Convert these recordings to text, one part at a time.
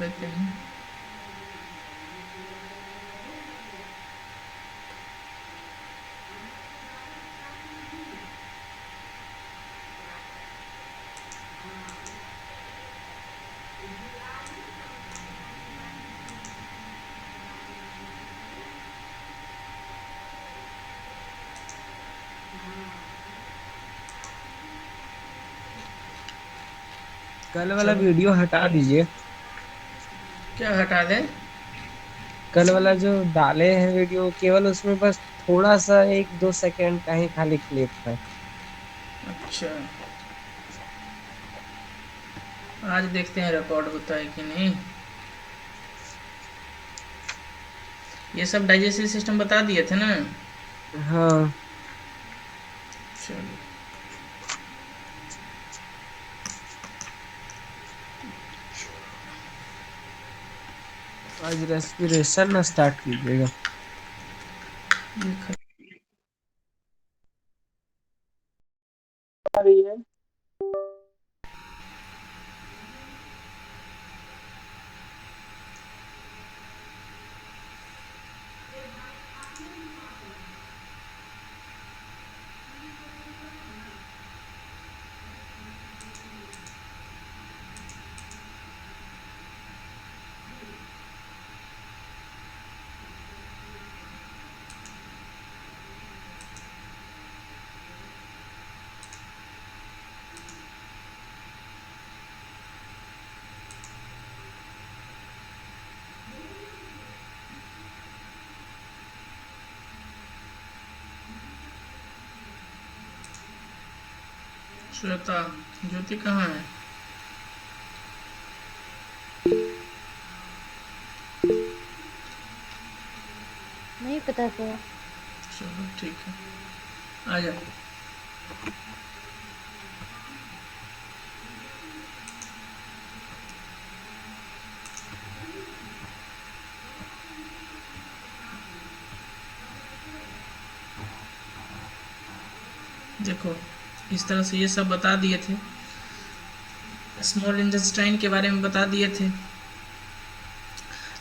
लेते हैं। कल वाला चलो, वीडियो हटा दीजिए। क्या हटा दें? कल वाला जो डाले हैं वीडियो, केवल उसमें बस थोड़ा सा 1-2 सेकंड का ही खाली क्लिप है। अच्छा, आज देखते हैं रिकॉर्ड होता है कि नहीं। ये सब डाइजेस्टिव सिस्टम बता दिए थे ना। हाँ। चलो, आज रेस्पिरेशन ना स्टार्ट कीजिएगा। ये खत- आ रही है। श्वेता, ज्योति कहाँ है? नहीं पता सर। चलो ठीक है, आ जाओ। देखो, इस तरह से ये सब बता दिए थे। स्मॉल इंटेस्टाइन के बारे में बता दिए थे।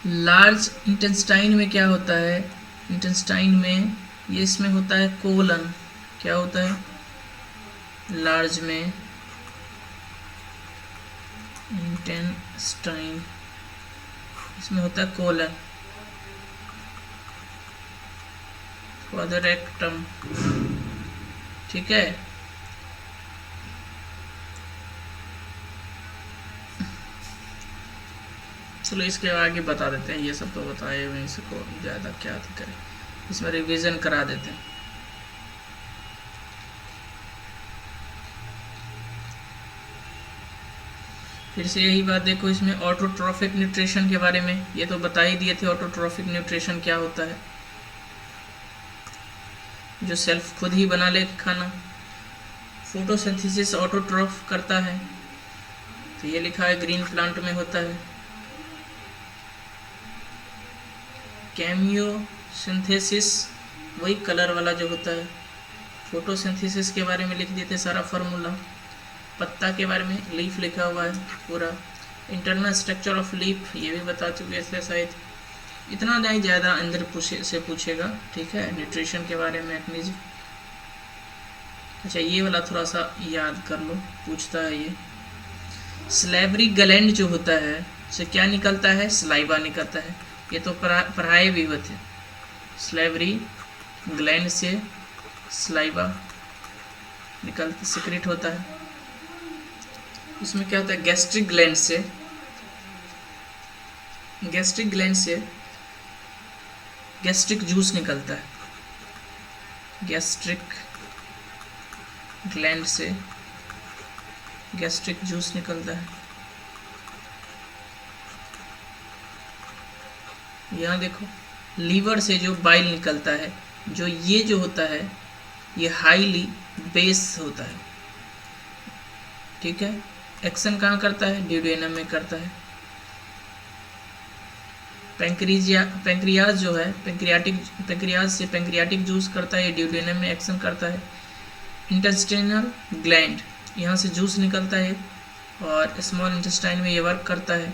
लार्ज इंटेस्टाइन में क्या होता है? इंटेस्टाइन में ये इसमें होता है कोलन। क्या होता है लार्ज में? इंटेस्टाइन, इसमें होता है कोलन, क्वाड्रेक्टम। ठीक है। चलो इसके आगे बता देते हैं, ये सब तो बताए हुए, इसको ज़्यादा क्या करें, इसमें रिवीजन करा देते हैं। फिर से यही बात देखो, इसमें ऑटोट्रॉफिक न्यूट्रिशन के बारे में ये तो बता ही दिए थे। ऑटोट्रॉफिक न्यूट्रिशन क्या होता है? जो सेल्फ खुद ही बना ले खाना। फोटोसिंथेसिस ऑटोट्रॉफ करता है, तो ये लिखा है ग्रीन प्लांट में होता है। कैमियो सिंथेसिस, वही कलर वाला जो होता है। फोटोसिंथेसिस के बारे में लिख देते सारा फार्मूला। पत्ता के बारे में लीफ लिखा हुआ है पूरा। इंटरनल स्ट्रक्चर ऑफ लीफ ये भी बता चुके थे शायद। इतना नहीं, ज़्यादा अंदर पूछेगा। ठीक है, न्यूट्रिशन के बारे में मैकेनिज्म। अच्छा, ये वाला थोड़ा सा याद कर लो, पूछता है ये। स्लेवरी ग्लैंड जो होता है उसे क्या निकलता है? सलाइवा निकलता है। ये तो पढ़ाए भी हुए थे। स्लेवरी ग्लैंड से सलाइवा निकलता, सिक्रेट होता है। इसमें क्या होता है? गैस्ट्रिक ग्लैंड से गैस्ट्रिक जूस निकलता है। गैस्ट्रिक ग्लैंड से गैस्ट्रिक जूस निकलता है। यहाँ देखो, लीवर से जो बाइल निकलता है, जो ये जो होता है ये हाईली बेस होता है। ठीक है। एक्शन कहाँ करता है? ड्यूडेनम में करता है। पेंक्रियाज जो है, पेंक्रियाज से पेंक्रियाटिक जूस करता है, ये ड्यूडेनम में एक्शन करता है। इंटेस्टिनल ग्लैंड, यहाँ से जूस निकलता है और स्मॉल इंटेस्टाइन में ये वर्क करता है।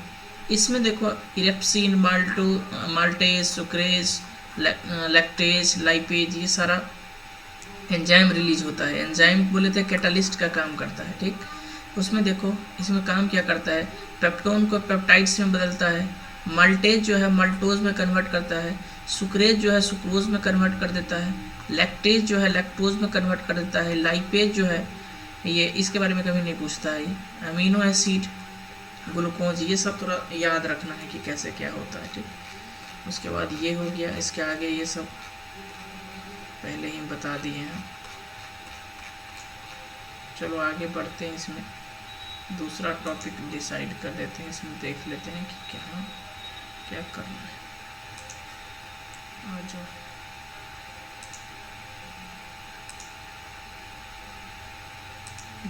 इसमें देखो erepsin, maltase, sucrase, lactase, lipase, ये सारा एंजाइम रिलीज होता है। एंजाइम बोले थे कैटालिस्ट का काम करता है, ठीक। उसमें देखो इसमें काम क्या करता है, पेप्टोन को पेप्टाइड्स में बदलता है, माल्टेज जो है माल्टोज में कन्वर्ट करता है, सुक्रेज जो है सुक्रोज में कन्वर्ट कर देता है, लैक्टेज जो है लैक्टोज में कन्वर्ट कर देता है, लाइपेज जो है ये इसके बारे में कभी नहीं पूछता है, ये अमीनो एसिड, ग्लूकोज, ये सब थोड़ा याद रखना है कि कैसे क्या होता है, ठीक। उसके बाद ये हो गया, इसके आगे ये सब पहले ही बता दिए हैं। चलो आगे बढ़ते हैं, इसमें दूसरा टॉपिक डिसाइड कर लेते हैं, इसमें देख लेते हैं कि क्या क्या करना है। आ जाओ,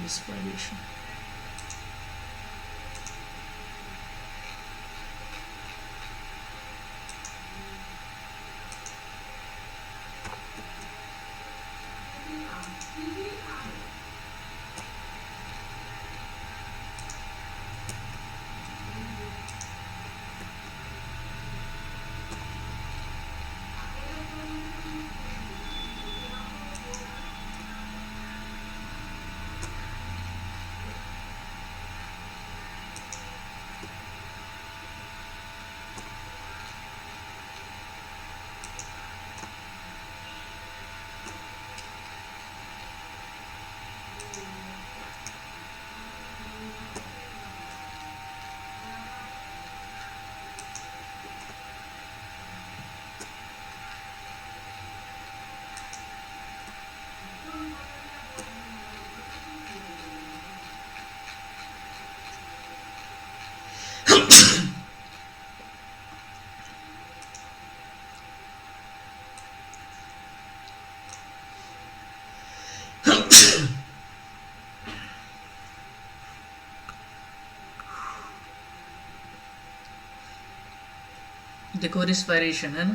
रिस्पायरेशन। देखो रिस्पायरेशन है ना,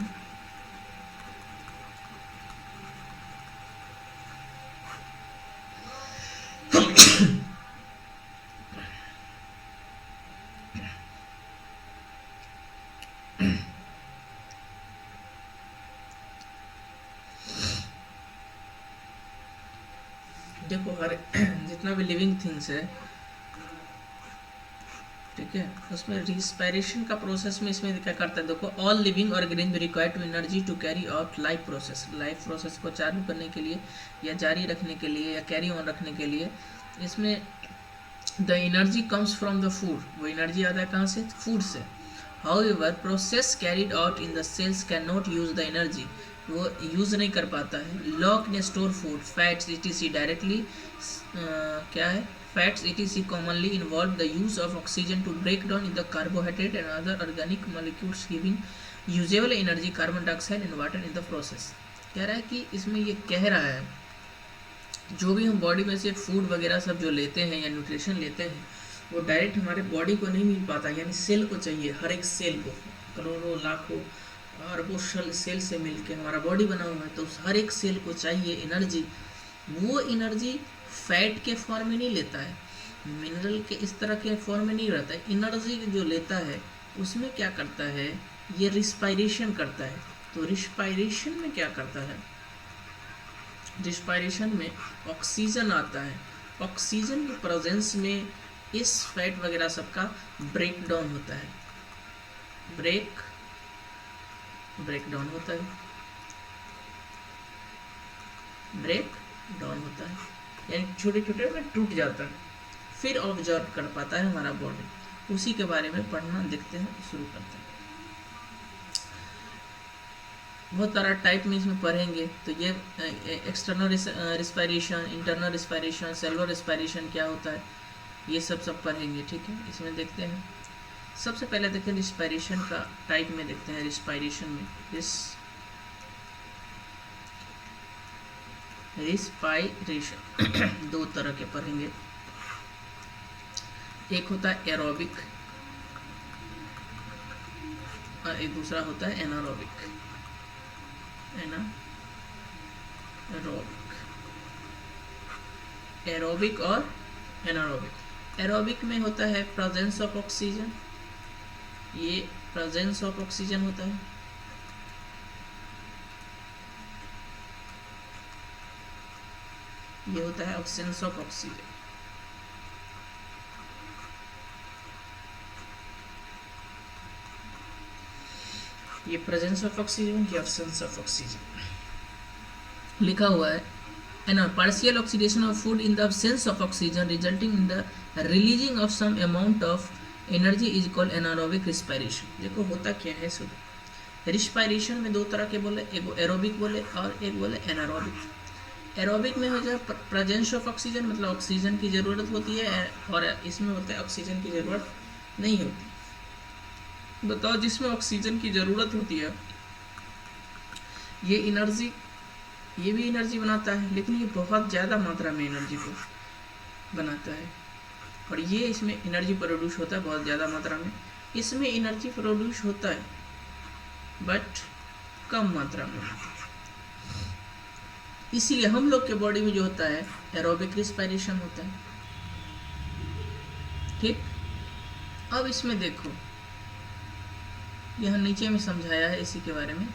देखो हर जितना भी लिविंग थिंग्स है, ठीक है, उसमें रिस्पायरेशन का प्रोसेस में इसमें क्या करता है, देखो all living organism require to energy to carry out life process को चालू करने के लिए या जारी रखने के लिए या कैरी ऑन रखने के लिए इसमें the energy comes from the food, वो एनर्जी आता है कहाँ से, फूड से। However process carried out in the cells can not use the energy, वो यूज़ नहीं कर पाता है। Law can store food fats etc. directly, क्या है, fats etc commonly involve the use of oxygen to break down in the carbohydrate and other organic molecules giving usable energy, carbon dioxide and water in the process। कह रहा है कि इसमें ये कह रहा है जो भी हम बॉडी में से फूड वगैरह सब जो लेते हैं या न्यूट्रिशन लेते हैं वो डायरेक्ट हमारे बॉडी को नहीं मिल पाता, यानी सेल को चाहिए, हर एक सेल को, करोड़ों लाखों अरबों सेल से मिलके हमारा बॉडी बना हुआ है, तो हर एक सेल को चाहिए एनर्जी। वो एनर्जी फैट के फॉर्म में नहीं लेता है, मिनरल के इस तरह के फॉर्म में नहीं रहता है। एनर्जी जो लेता है उसमें क्या करता है, ये रिस्पायरेशन करता है। तो रिस्पायरेशन में क्या करता है, रिस्पायरेशन में ऑक्सीजन आता है, ऑक्सीजन के प्रेजेंस में इस फैट वगैरह सबका ब्रेक डाउन होता है, ब्रेक डाउन होता है, ब्रेक डाउन होता है, यानी छोटे छोटे में टूट जाता है, फिर ऑब्जर्व कर पाता है हमारा बॉडी। उसी के बारे में पढ़ना देखते हैं, शुरू करते हैं। बहुत सारा टाइप में इसमें पढ़ेंगे, तो ये external respiration, internal respiration, cellular respiration क्या होता है, ये सब पढ़ेंगे, ठीक है। इसमें देखते हैं, सबसे पहले देखते हैं रिस्पायरेशन का टाइप में देखते हैं। रिस्पायरेशन में रिस्पायरेशन दो तरह के पढ़ेंगे, एक होता है एरोबिक और एक दूसरा होता है एनारोबिक। एरोबिक और एनारोबिक। एरोबिक में होता है प्रेजेंस ऑफ ऑक्सीजन ये प्रेजेंस ऑफ ऑक्सीजन होता है, ये होता है अब्सेंस ऑफ ऑक्सीजन। ये प्रेजेंस ऑफ ऑक्सीजन, ये अब्सेंस ऑफ ऑक्सीजन। लिखा हुआ है partial oxidation of food in the absence of oxygen resulting in the releasing of some amount of energy is called anaerobic respiration। देखो होता क्या है, सुनो। रिस्पायरेशन में दो तरह के बोले, एक एरोबिक बोले और एक बोले एनारोबिक। एरोबिक में हो जाए प्रेजेंस ऑफ ऑक्सीजन, मतलब ऑक्सीजन की ज़रूरत होती है, और इसमें होता है ऑक्सीजन की ज़रूरत नहीं होती। बताओ, जिसमें ऑक्सीजन की ज़रूरत होती है ये एनर्जी, ये भी एनर्जी बनाता है, लेकिन ये बहुत ज़्यादा मात्रा में एनर्जी को बनाता है, और ये इसमें एनर्जी प्रोड्यूस होता है बहुत ज़्यादा मात्रा में। इसमें एनर्जी प्रोड्यूस होता है बट कम मात्रा में, इसीलिए हम लोग के बॉडी में जो होता है एरोबिक रिस्पायरेशन होता है। ठीक, अब इसमें देखो, यहाँ नीचे में समझाया है इसी के बारे में,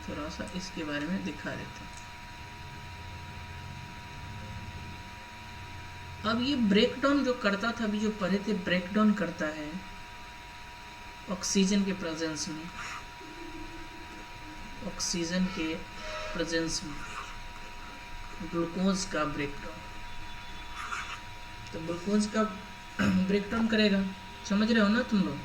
थोड़ा सा इसके बारे में दिखा देते हैं। अब ये ब्रेकडाउन जो करता था, अभी जो पढ़े थे, ब्रेकडाउन करता है ऑक्सीजन के प्रेजेंस में, ऑक्सीजन के प्रेजेंस में ग्लूकोज का ब्रेकडाउन। तो ग्लूकोज का ब्रेकडाउन करेगा, समझ रहे हो ना तुम लोग?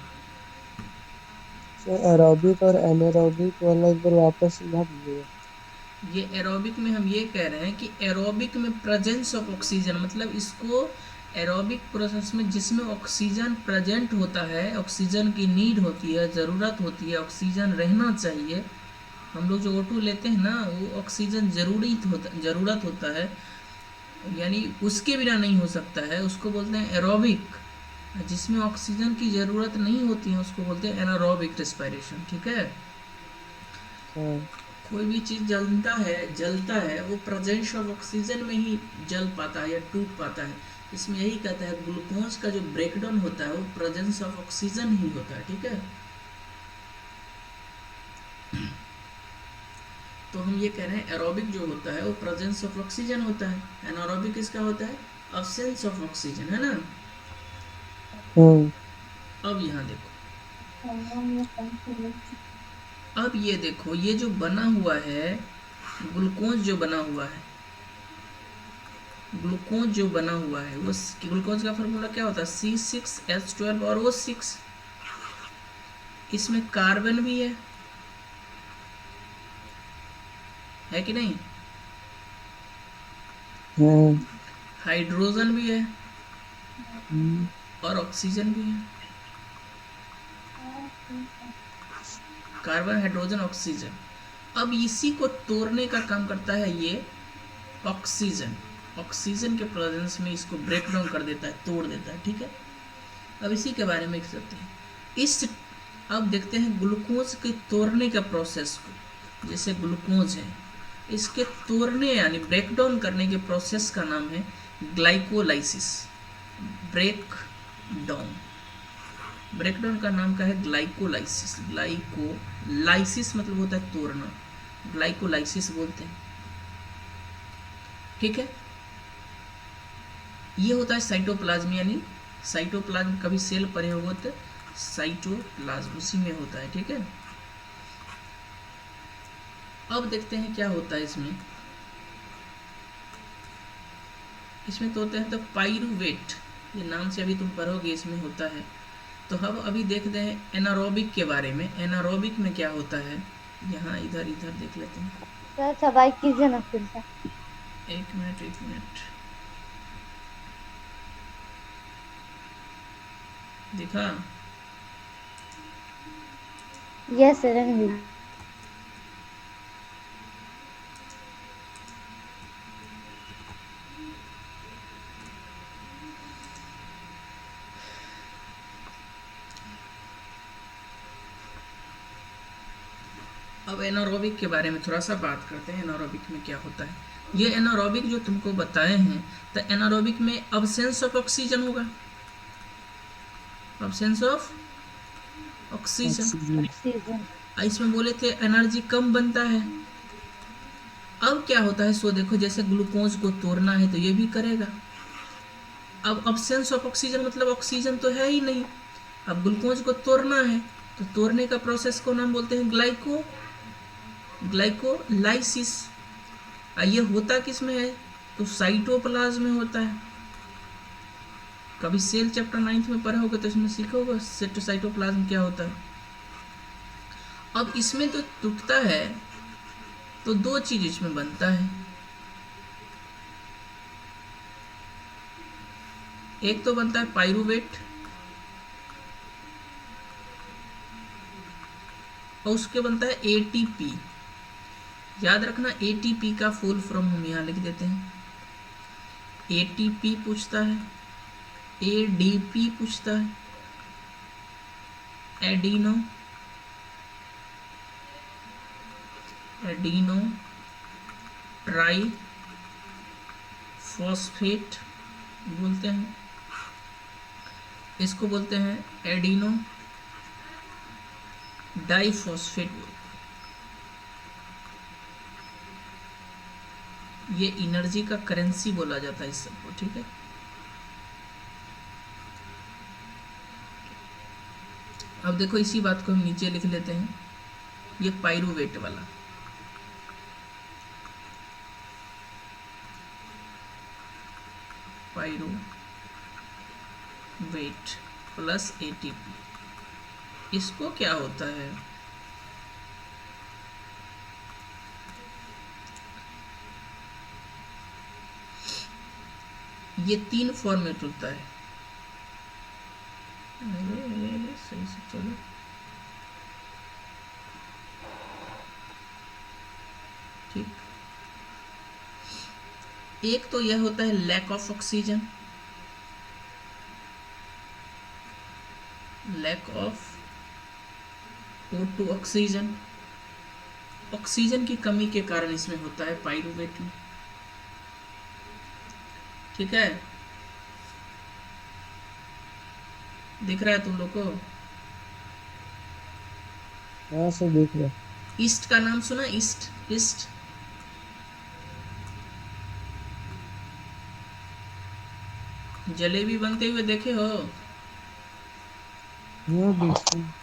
एरोबिक और एनारोबिक वाला एक बार वापस समझा दीजिएगा। ये एरोबिक में हम ये कह रहे हैं कि एरोबिक में प्रेजेंस ऑफ ऑक्सीजन, मतलब इसको एरोबिक प्रोसेस में जिसमें ऑक्सीजन प्रेजेंट होता है, ऑक्सीजन की नीड होती है, ज़रूरत होती है, ऑक्सीजन रहना चाहिए। हम लोग जो O2 लेते हैं ना, वो ऑक्सीजन ज़रूरत होता है, यानी उसके बिना नहीं हो सकता है, उसको बोलते हैं एरोबिक। जिसमें ऑक्सीजन की ज़रूरत नहीं होती है उसको बोलते हैं एनारोबिक रिस्पायरेशन। ठीक है, कोई भी चीज़ जलता है वो प्रेजेंस ऑफ ऑक्सीजन में ही जल पाता है या टूट पाता है। इसमें यही कहता है ग्लूकोज का जो ब्रेकडाउन होता है वो प्रेजेंस ऑफ ऑक्सीजन ही होता है। ठीक है, तो हम ये कह रहे हैं एरोबिक जो होता है वो प्रेजेंस ऑफ ऑक्सीजन होता है, एनारोबिक इसका होता है अब्सेंस ऑफ ऑक्सीजन, है ना। अब यहाँ देखो, अब ये देखो, ये जो बना हुआ है ग्लूकोज, जो बना हुआ है ग्लूकोज जो बना हुआ है वो ग्लूकोज का फॉर्मूला क्या होता है? C6H12 और O6। इसमें कार्बन भी है कि नहीं? हाइड्रोजन भी है और ऑक्सीजन भी है। Carbon, hydrogen, oxygen. अब इसी को तोड़ने का काम करता है ये ऑक्सीजन। ऑक्सीजन के प्रेजेंस में इसको ब्रेक डाउन कर देता है, तोड़ देता है। ठीक है, अब इसी के बारे में देखते हैं। अब देखते हैं ग्लूकोज के तोड़ने का प्रोसेस को। जैसे ग्लूकोज है, इसके तोड़ने यानी ब्रेक डाउन करने के प्रोसेस का नाम है ग्लाइकोलाइसिस। ब्रेकडाउन का नाम का है ग्लाइकोलाइसिस। ग्लाइकोलाइसिस मतलब होता है तोड़ना, ग्लाइकोलाइसिस बोलते हैं। ठीक है, ये होता है साइटोप्लाज्म, यानी साइटोप्लाज्म, कभी सेल पढ़े हो तो साइटोप्लाज्म उसी में होता है। ठीक है, अब देखते हैं क्या होता है इसमें तो होते हैं तो पाइरूवेट, ये नाम से अभी तुम पढ़ोगे, इसमें होता है। तो हम अभी देखते हैं एनारोबिक के बारे में। एनारोबिक में क्या होता है, यहाँ इधर देख लेते हैं। सर सवाई कीजिए ना फिर से। एक मिनट दिखा? यस सर, रहने। अब एनारोबिक के बारे में थोड़ा सा बात करते हैं। एनारोबिक में क्या होता है? ये एनारोबिक जो तुमको बताए हैं, तो एनारोबिक में अब्सेंस ऑफ ऑक्सीजन होगा, absence of oxygen. Oxygen. Oxygen. इसमें बोले थे एनर्जी कम बनता है। अब क्या होता है सो देखो, जैसे ग्लूकोज को तोड़ना है तो ये भी करेगा। अब अब्सेंस ऑफ ऑक्सीजन मतलब ऑक्सीजन तो है ही नहीं। अब ग्लूकोज को तोड़ना है तो तोड़ने का प्रोसेस को नाम बोलते हैं ग्लाइकोलाइसिस। ये होता किस में है? तो साइटोप्लाज्म में होता है। कभी सेल चैप्टर 9th में पढ़ा होगा तो इसमें सीखा होगा साइटोप्लाज्म क्या होता है। अब इसमें तो टूटता है तो दो चीज इसमें बनता है। एक तो बनता है पाइरूवेट और उसके बनता है एटीपी। याद रखना एटीपी का फुल फॉर्म हम यहाँ लिख देते हैं। एटीपी पूछता है, एडीपी पूछता है, एडिनो ट्राई फॉस्फेट बोलते हैं। इसको बोलते हैं एडिनो डाइफॉस्फेट। ये एनर्जी का करेंसी बोला जाता है इस सबको, ठीक है। अब देखो इसी बात को हम नीचे लिख लेते हैं, ये पाइरूवेट वाला। पाइरूवेट प्लस एटीपी, इसको क्या होता है? ये 3 फॉर्मेट होता है। सही से चलो, ठीक। एक तो यह होता है lack of oxygen, lack of O2 oxygen. Oxygen की कमी के कारण इसमें होता है पाइरूवेट में, ठीक है। दिख रहा है तुम लोग को? हाँ सर देख रहे। ईस्ट का नाम सुना? ईस्ट, ईस्ट जलेबी बनते हुए देखे हो? हाँ देखते हैं।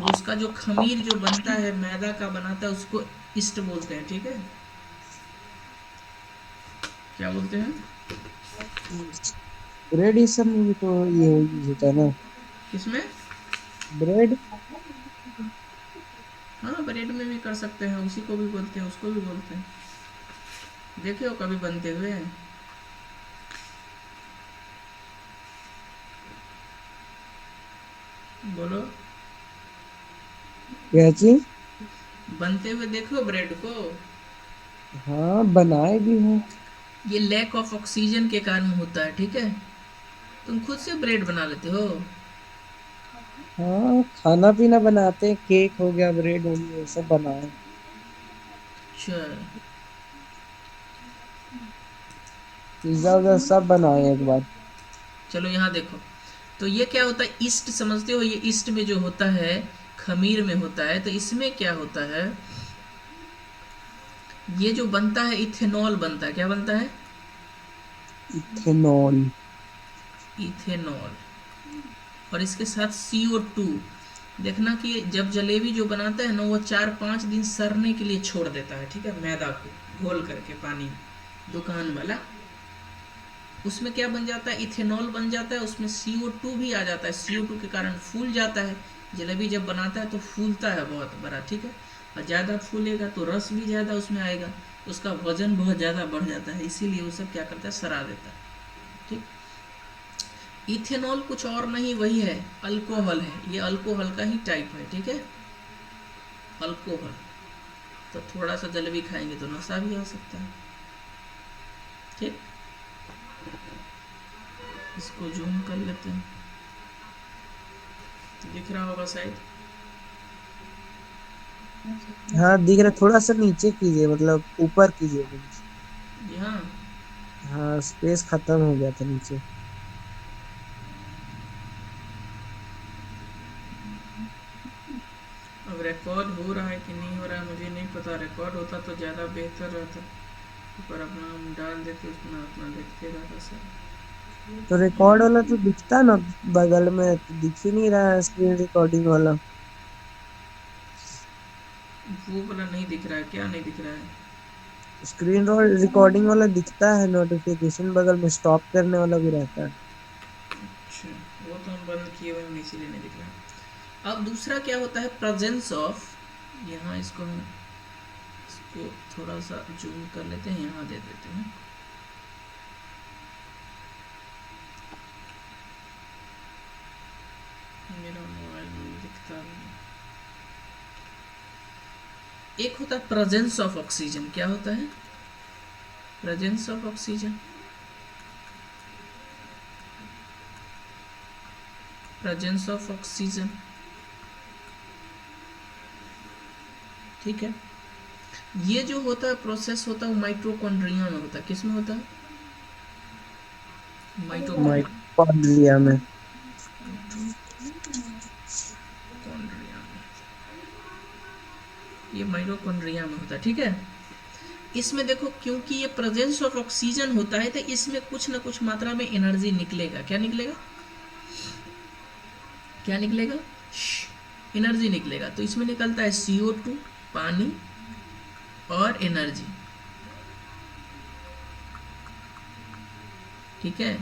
उसका जो खमीर जो बनता है मैदा का बनाता है उसको ईस्ट बोलते हैं, ठीक है। क्या बोलते हैं? ब्रेड ये सब में भी तो ये यूज होता है ना, किसमें? ब्रेड। हाँ, ब्रेड में भी कर सकते हैं, उसी को भी बोलते हैं, उसको भी बोलते हैं। देखे हो कभी बनते हुए? बोलो। क्या चीज? बनते हुए देखो ब्रेड को। हाँ बनाए भी हैं। ये लैक ऑफ ऑक्सीजन के कारण होता है, ठीक है। तुम खुद से ब्रेड बना लेते हो? हाँ खाना पीना बनाते हैं, केक हो गया, ब्रेड हो गया, ये सब बनाए। अच्छा, पिज्जा उज्जा सब बनाए एक बार। चलो यहाँ देखो। तो ये क्या होता है? ईस्ट समझते हो? ये ईस्ट में जो होता है खमीर में होता है, तो इसमें क्या होता है? ये जो बनता है इथेनॉल बनता है। क्या बनता है? इथेनॉल। इथेनॉल। और इसके साथ CO2। देखना कि जब जलेबी जो बनाता है ना वो 4-5 दिन सरने के लिए छोड़ देता है, ठीक है, मैदा को घोल करके पानी में, दुकान वाला। उसमें क्या बन जाता है? इथेनॉल बन जाता है। उसमें CO2 भी आ जाता है, CO2 के कारण फूल जाता है। जलेबी जब बनाता है तो फूलता है बहुत बड़ा, ठीक है। और ज़्यादा फूलेगा तो रस भी ज़्यादा उसमें आएगा, उसका वजन बहुत ज़्यादा बढ़ जाता है, इसीलिए वो सब क्या करता है? सरा देता है, ठीक। इथेनॉल कुछ और नहीं, वही है अल्कोहल है। ये अल्कोहल का ही टाइप है, ठीक है, अल्कोहल। तो थोड़ा सा जलेबी खाएंगे तो नशा भी आ सकता है, ठीक। इसको जूम कर लेते हैं, दिख रहा होगा शायद। हाँ दिख रहा, थोड़ा सा नीचे कीजिए, मतलब ऊपर कीजिए कुछ। यहाँ हाँ स्पेस खत्म हो गया था नीचे। अब रिकॉर्ड हो रहा है कि नहीं हो रहा है मुझे नहीं पता। रिकॉर्ड होता तो ज़्यादा बेहतर रहता, पर अपना हम डाल देते उसमें अपना देखते रहता सर। तो रिकॉर्ड वाला तो दिखता ना बगल में, तो दिख ही नहीं रहा है स्क्रीन रिकॉर्डिंग वाला। वो वाला नहीं दिख रहा है, क्या नहीं दिख रहा है? स्क्रीन रिकॉर्डिंग वाला दिखता है, नोटिफिकेशन बगल में स्टॉप करने वाला भी रहता है। अच्छा, वो तो हम बंद किए हुए हैं इसीलिए नहीं दिख रहा। अब दूसरा क्या होता है, प्रेजेंस ऑफ, यहाँ इसको हम इसको थोड़ा सा जूम कर लेते हैं, यहाँ दे देते हैं। मेरा मोबाइल में दिखता नहीं। एक होता है प्रेजेंस ऑफ ऑक्सीजन। क्या होता है presence of oxygen? Presence of oxygen, ठीक है। ये जो होता है प्रोसेस होता है वो माइटोकॉन्ड्रिया में होता है। किस में होता है? माइटोकॉन्ड्रिया माइटोकॉन्ड्रिया में। में, ये माइटोकॉन्ड्रिया में होता है, ठीक है। इसमें देखो, क्योंकि ये प्रेजेंस ऑफ ऑक्सीजन होता है तो इसमें कुछ ना कुछ मात्रा में एनर्जी निकलेगा। क्या निकलेगा? क्या निकलेगा? एनर्जी निकलेगा। तो इसमें निकलता है CO2, पानी और एनर्जी, ठीक है।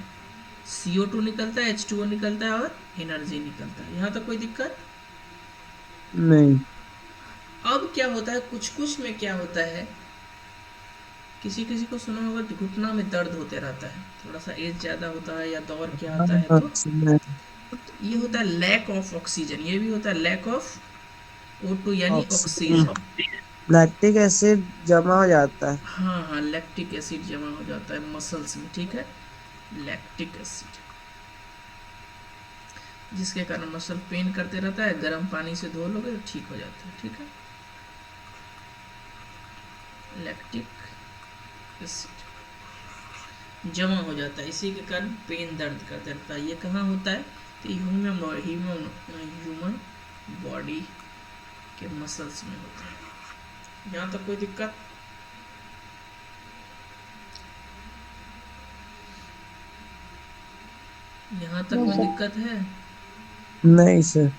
CO2 निकलता है, H2O निकलता है और एनर्जी निकलता है। यहाँ तक कोई दिक्कत नहीं। अब क्या होता है, कुछ कुछ में क्या होता है, किसी किसी को सुना होगा घुटना में दर्द होते रहता है, थोड़ा सा एज ज़्यादा होता है या दौर क्या हाँ, आता है, हाँ, तो सुना है। ये होता है लैक ऑफ ऑक्सीजन। ये भी होता है लैक ऑफ O2 यानी ऑक्सीजन, ऑक्सीजन। लैक्टिक एसिड जमा हो जाता है। हाँ हाँ, लैक्टिक एसिड जमा हो जाता है मसल्स में, ठीक है। लैक्टिक एसिड, जिसके कारण मसल पेन करते रहता है, गर्म पानी से धो लोगे तो ठीक हो जाता है, ठीक है। लैक्टिक एसिड जमा हो जाता है, इसी के कारण पेन दर्द करते रहता है। ये कहाँ होता है? तो ह्यूमन बॉडी के मसल्स में होता है। यहाँ तक कोई दिक्कत? यहाँ तक नो कोई सर। दिक्कत है? नहीं सर।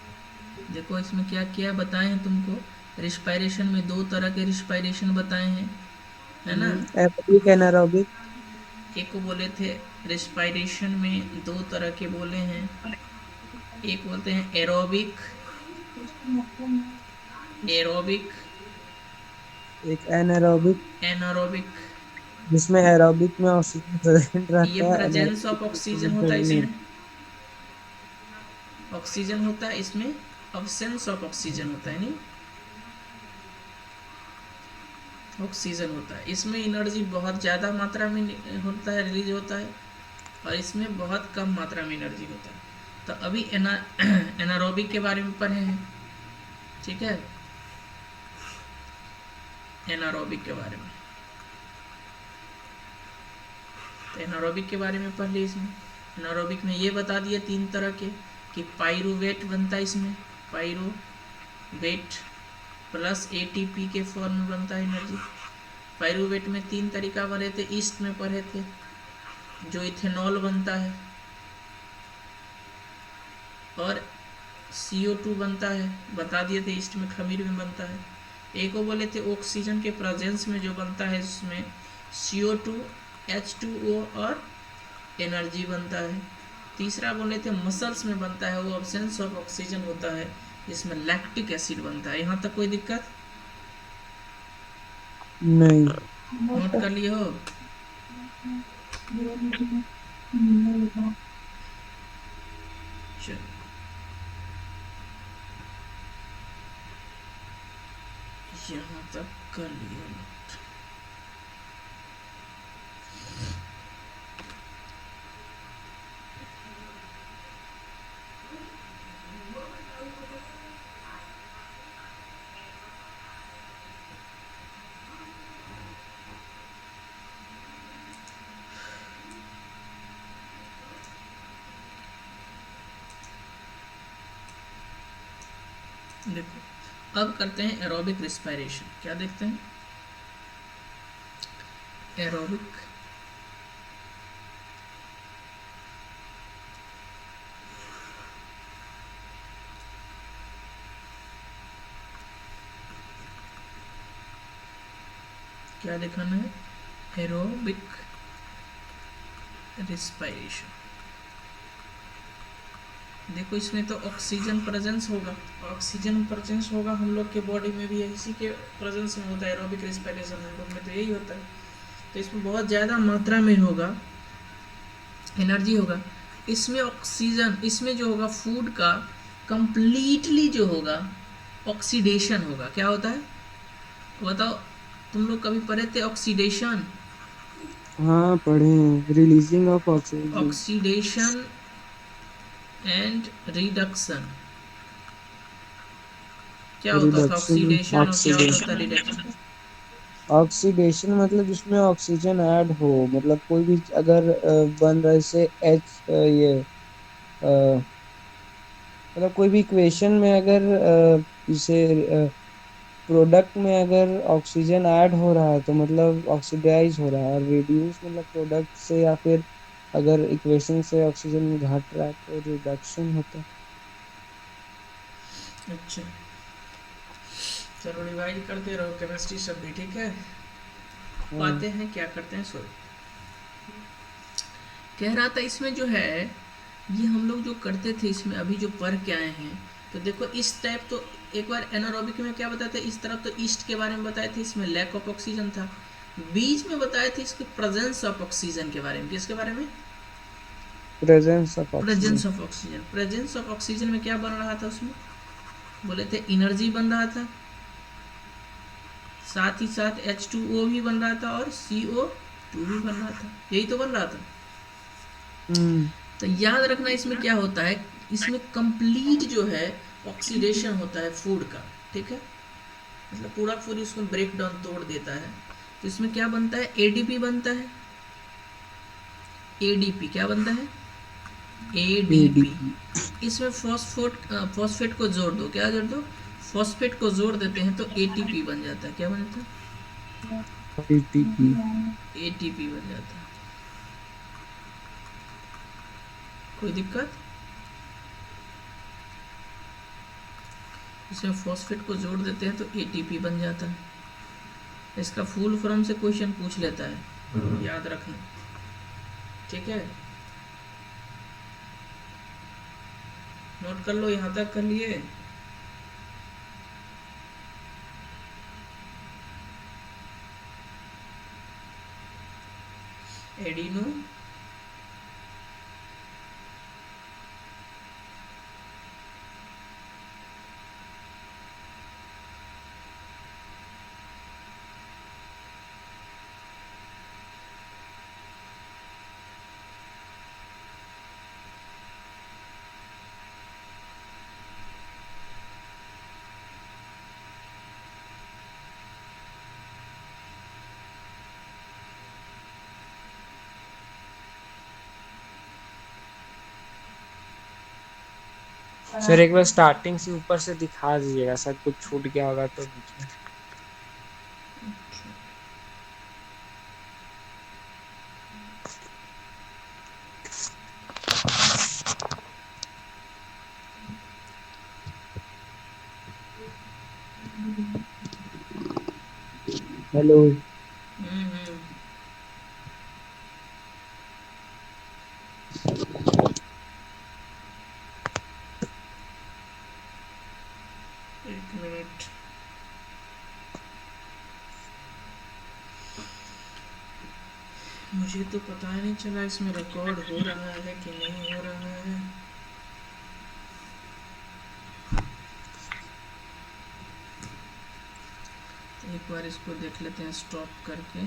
देखो इसमें क्या क्या बताए हैं तुमको। रिस्पायरेशन में दो तरह के रिस्पायरेशन बताए हैं, है ना। Aerobic anaerobic. एक को बोले थे रिस्पायरेशन में दो तरह के बोले हैं। एक बोलते हैं एरोबिक, एरोबिक, एक एनारोबिक, एनारोबिक। जिसमें एरोबिक में ऑक्सीजन प्रेजेंट ये रहता है, प्रेजेंस एनारोबिक ऑफ में ऑक्सीजन ऑक्सीजन होता है, प्रेजेंट नहीं। इसमें ऑक्सीजन होता है, इसमें अब्सेंस ऑफ ऑक्सीजन होता है। नहीं, ऑक्सीजन होता है। इसमें एनर्जी बहुत ज़्यादा मात्रा में होता है, रिलीज होता है, और इसमें बहुत कम मात्रा में एनर्जी होता है। तो अभी एनारोबिक के बारे में पढ़े हैं, ठीक है। एनारोबिक के बारे में, तो एनारोबिक के बारे में पढ़ लिए इसमें। एनारोबिक में ये बता दिए तीन तरह के, कि पायरुवेट बनता है इसमें, पायरुवेट प्लस ATP के फॉर्म में बनता है एनर्जी। पायरुवेट में तीन तरीका पढ़े थे, ईस्ट में पढ़े थे, जो इथेनॉल बनता है, और CO2 बनता है, बता दिए थे ईस्ट में खमीर में बनता है। एक को बोले थे ऑक्सीजन के प्रेजेंस में जो बनता है, इसमें CO2, H2O और एनर्जी बनता है। तीसरा बोले थे मसल्स में बनता है, वो अब्सेंस ऑफ ऑक्सीजन होता है, जिसमें लैक्टिक एसिड बनता है। यहाँ तक कोई दिक्कत? नहीं। No note sir. कर लिए हो? चलो, यहाँ तक कर लिए नोट। देखो, अब करते हैं एरोबिक रिस्पायरेशन। क्या देखते हैं? एरोबिक क्या दिखाना है? Aerobic respiration. देखो इसमें तो ऑक्सीजन प्रेजेंस होगा, ऑक्सीजन प्रेजेंस होगा हम लोग के बॉडी में भी, इसी के प्रेजेंस में होता है एरोबिक रिस्पायरेशन, हम लोग में तो यही होता है। तो इसमें बहुत ज़्यादा मात्रा में होगा, एनर्जी होगा। इसमें ऑक्सीजन, इसमें जो होगा फूड का कंप्लीटली जो होगा ऑक्सीडेशन होगा। क्या होता है बताओ? तुम लोग कभी पढ़े थे ऑक्सीडेशन? हाँ पढ़े हैं, releasing of oxygen. Oxidation and reduction. क्या होता था रिडक्शन ऑक्सीडेशन और क्या होता था ऑक्सीडेशन। रिडक्शन? ऑक्सीडेशन मतलब जिसमें ऑक्सीजन ऐड हो, मतलब कोई भी अगर बन रहा है जैसे एच ये मतलब कोई भी इक्वेशन में अगर जैसे प्रोडक्ट में अगर ऑक्सीजन ऐड हो रहा है तो मतलब ऑक्सीडाइज हो रहा है, और रिड्यूस मतलब प्रोडक्ट से या फिर अगर इक्वेशन से ऑक्सीजन घट रहा है तो रिडक्शन होता है। अच्छा, चलो रिवाइज करते रहो, केमिस्ट्री सब भी ठीक है। हाँ। आते हैं क्या करते हैं, सो कह रहा था इसमें जो है ये हम लोग जो करते थे इसमें अभी जो पढ़ के आए हैं, तो देखो इस टाइप तो एक बार एनारोबिक में क्या बताते, इस तरफ तो ईस्ट के बारे में बताए थे, इसमें लैक ऑफ ऑक्सीजन था। बीच में बताए थे इसके प्रेजेंस ऑफ ऑक्सीजन के बारे में। किसके बारे में? Presence of oxygen. Presence of oxygen. Presence of oxygen में क्या बन रहा था उसमें? बोले थे एनर्जी बन रहा था, साथ ही साथ H2O भी बन रहा था और CO2 भी बन रहा था। यही तो बन रहा था। हम्म। तो याद रखना इसमें क्या होता है, इसमें कंप्लीट जो है ऑक्सीडेशन होता है फूड का, ठीक है? मतलब पूरा पूरी उसमें ब्रेक डाउन तोड़ देता है। तो इसमें क्या बनता है? ADP बनता है। ADP क्या बनता है? ADP। एडीपी। इसमें फॉस्फेट को जोड़ दो। क्या जोड़ दो? फॉस्फेट को जोड़ देते हैं तो ATP बन जाता है। क्या बन जाता एटीपी। है? ATP बन जाता है। कोई दिक्कत? इसमें फॉस्फेट को जोड़ देते हैं तो ATP बन जाता है। इसका फुल फॉर्म से क्वेश्चन पूछ लेता है, याद रखना, ठीक है? नोट कर लो, यहाँ तक कर लिए? एडिनो सर एक बार स्टार्टिंग से ऊपर से दिखा दीजिएगा, शायद कुछ छूट गया होगा तो बीच में। हेलो। हम्म। एक मिनट, मुझे तो पता ही नहीं चला इसमें रिकॉर्ड हो रहा है कि नहीं हो रहा है। एक बार इसको देख लेते हैं स्टॉप करके।